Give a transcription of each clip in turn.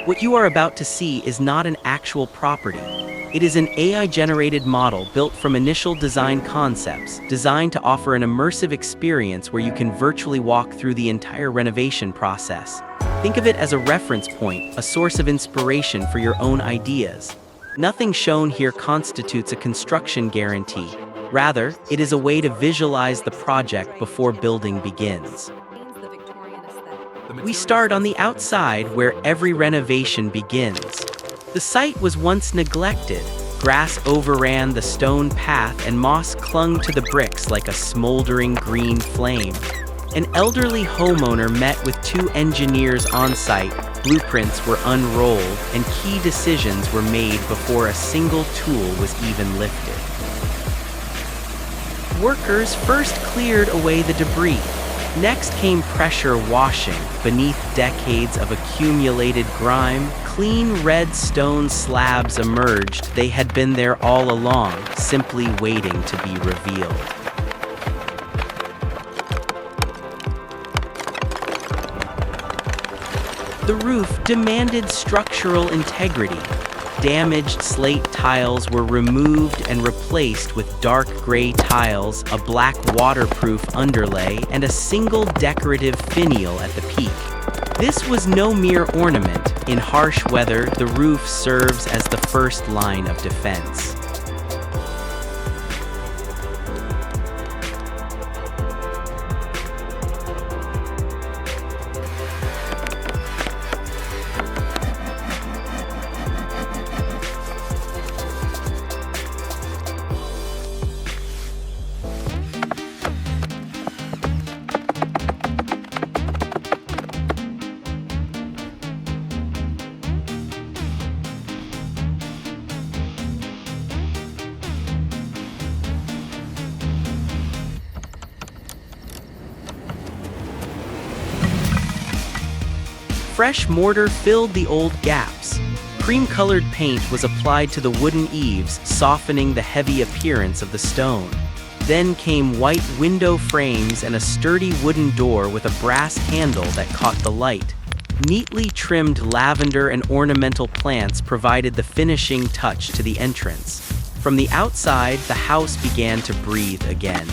What you are about to see is not an actual property. It is an AI-generated model built from initial design concepts, designed to offer an immersive experience where you can virtually walk through the entire renovation process. Think of it as a reference point, a source of inspiration for your own ideas. Nothing shown here constitutes a construction guarantee. Rather, it is a way to visualize the project before building begins. We start on the outside where every renovation begins. The site was once neglected. Grass overran the stone path and moss clung to the bricks like a smoldering green flame. An elderly homeowner met with 2 engineers on site. Blueprints were unrolled and key decisions were made before a single tool was even lifted. Workers first cleared away the debris. Next came pressure washing. Beneath decades of accumulated grime, clean red stone slabs emerged. They had been there all along, simply waiting to be revealed. The roof demanded structural integrity. Damaged slate tiles were removed and replaced with dark gray tiles, a black waterproof underlay, and a single decorative finial at the peak. This was no mere ornament. In harsh weather, the roof serves as the first line of defense. Fresh mortar filled the old gaps. Cream-colored paint was applied to the wooden eaves, softening the heavy appearance of the stone. Then came white window frames and a sturdy wooden door with a brass handle that caught the light. Neatly trimmed lavender and ornamental plants provided the finishing touch to the entrance. From the outside, the house began to breathe again.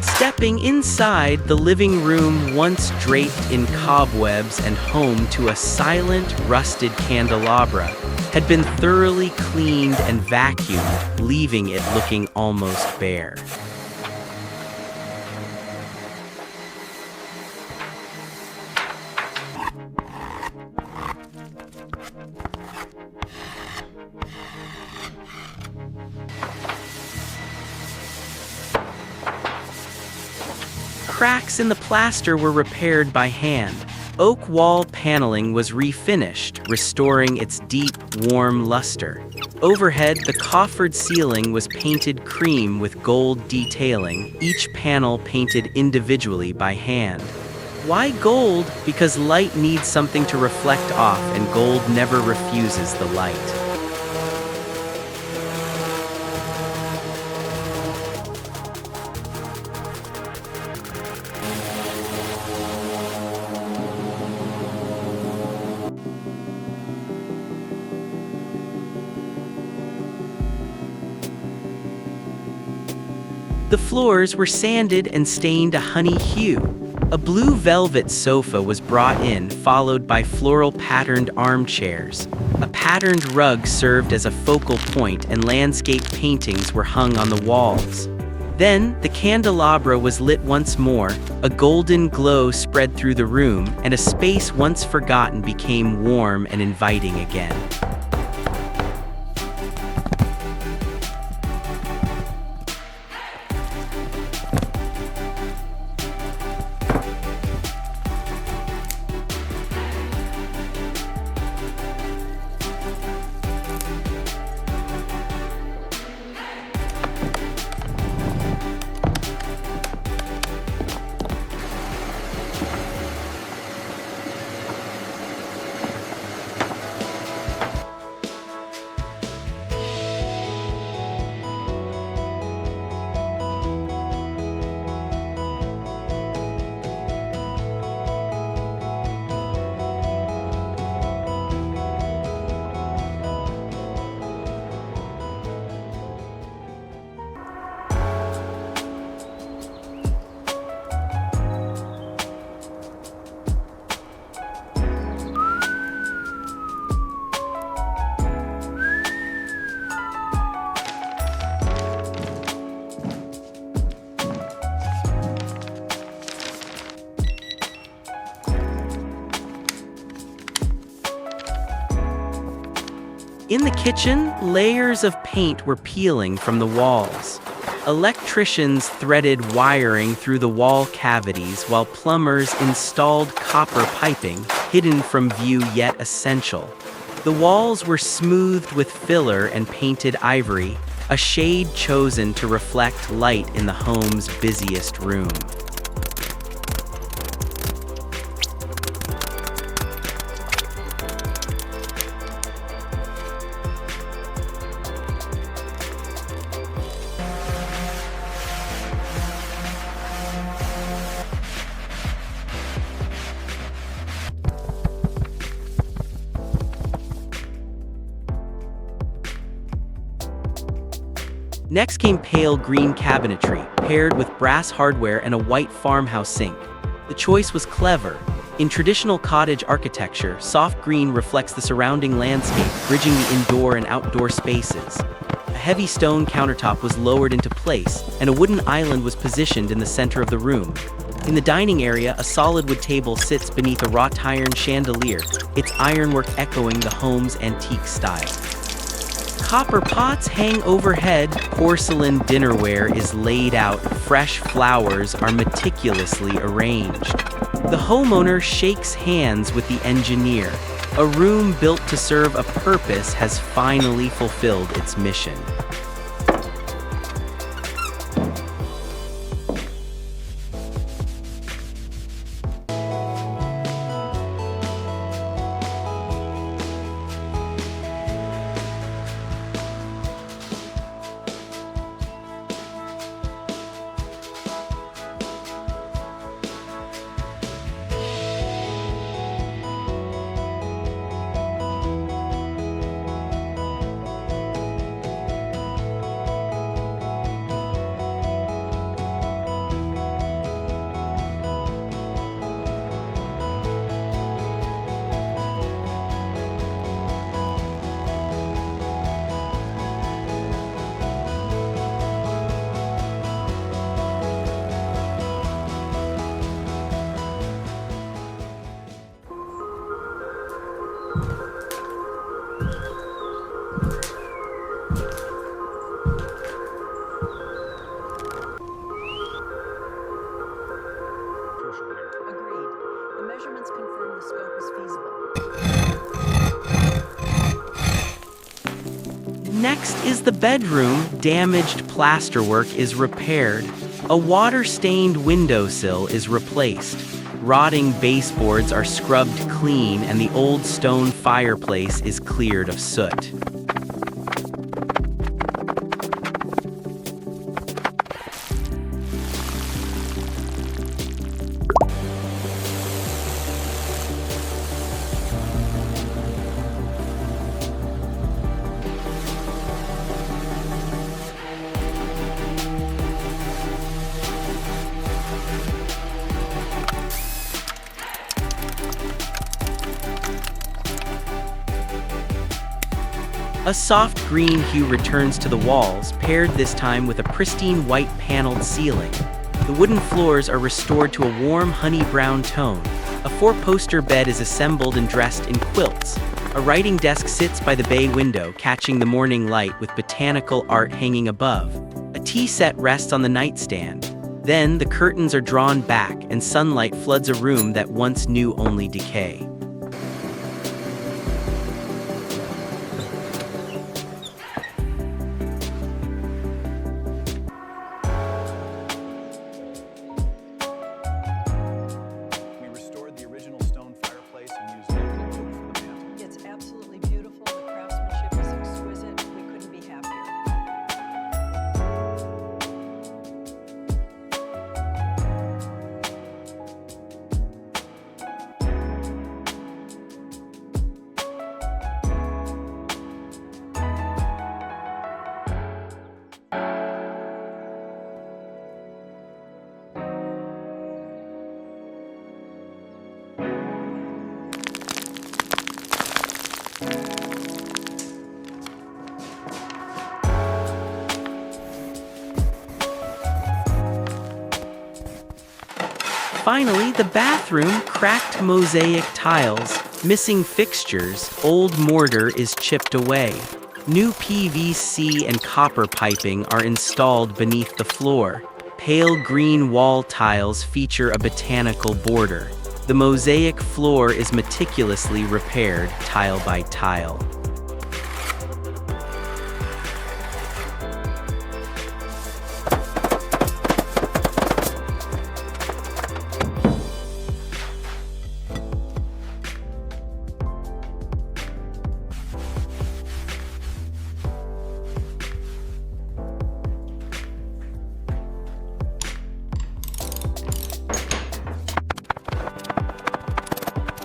Stepping inside, the living room, once draped in cobwebs and home to a silent, rusted candelabra, had been thoroughly cleaned and vacuumed, leaving it looking almost bare. Cracks in the plaster were repaired by hand. Oak wall paneling was refinished, restoring its deep, warm luster. Overhead, the coffered ceiling was painted cream with gold detailing, each panel painted individually by hand. Why gold? Because light needs something to reflect off, and gold never refuses the light. The floors were sanded and stained a honey hue. A blue velvet sofa was brought in, followed by floral patterned armchairs. A patterned rug served as a focal point, and landscape paintings were hung on the walls. Then, the candelabra was lit once more, a golden glow spread through the room, and a space once forgotten became warm and inviting again. In the kitchen, layers of paint were peeling from the walls. Electricians threaded wiring through the wall cavities, while plumbers installed copper piping, hidden from view yet essential. The walls were smoothed with filler and painted ivory, a shade chosen to reflect light in the home's busiest room. Next came pale green cabinetry, paired with brass hardware and a white farmhouse sink. The choice was clever. In traditional cottage architecture, soft green reflects the surrounding landscape, bridging the indoor and outdoor spaces. A heavy stone countertop was lowered into place, and a wooden island was positioned in the center of the room. In the dining area, a solid wood table sits beneath a wrought iron chandelier, its ironwork echoing the home's antique style. Copper pots hang overhead, porcelain dinnerware is laid out, fresh flowers are meticulously arranged. The homeowner shakes hands with the engineer. A room built to serve a purpose has finally fulfilled its mission. the scope is feasible. Next is the bedroom. Damaged plasterwork is repaired. A water-stained windowsill is replaced. Rotting baseboards are scrubbed clean and the old stone fireplace is cleared of soot. A soft green hue returns to the walls, paired this time with a pristine white paneled ceiling. The wooden floors are restored to a warm honey brown tone. A four-poster bed is assembled and dressed in quilts. A writing desk sits by the bay window, catching the morning light with botanical art hanging above. A tea set rests on the nightstand. Then the curtains are drawn back and sunlight floods a room that once knew only decay. Finally, the bathroom, cracked mosaic tiles, missing fixtures, old mortar is chipped away. New PVC and copper piping are installed beneath the floor. Pale green wall tiles feature a botanical border. The mosaic floor is meticulously repaired, tile by tile.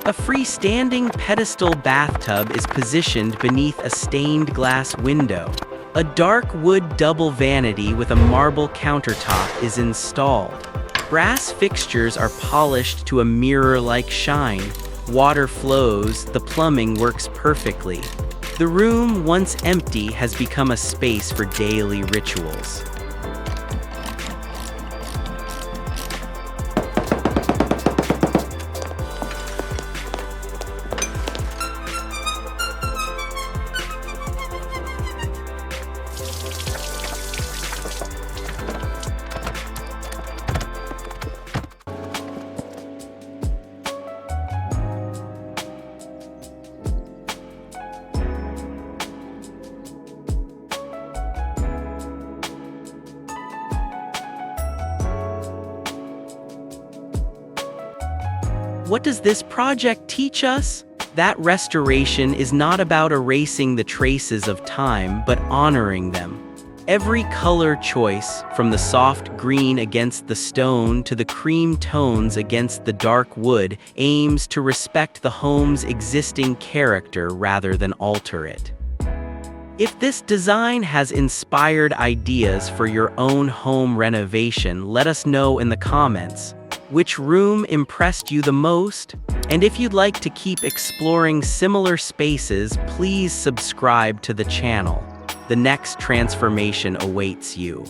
A freestanding pedestal bathtub is positioned beneath a stained glass window. A dark wood double vanity with a marble countertop is installed. Brass fixtures are polished to a mirror-like shine. Water flows, the plumbing works perfectly. The room, once empty, has become a space for daily rituals. What does this project teach us? That restoration is not about erasing the traces of time, but honoring them. Every color choice, from the soft green against the stone to the cream tones against the dark wood, aims to respect the home's existing character rather than alter it. If this design has inspired ideas for your own home renovation, let us know in the comments. Which room impressed you the most? And if you'd like to keep exploring similar spaces, please subscribe to the channel. The next transformation awaits you.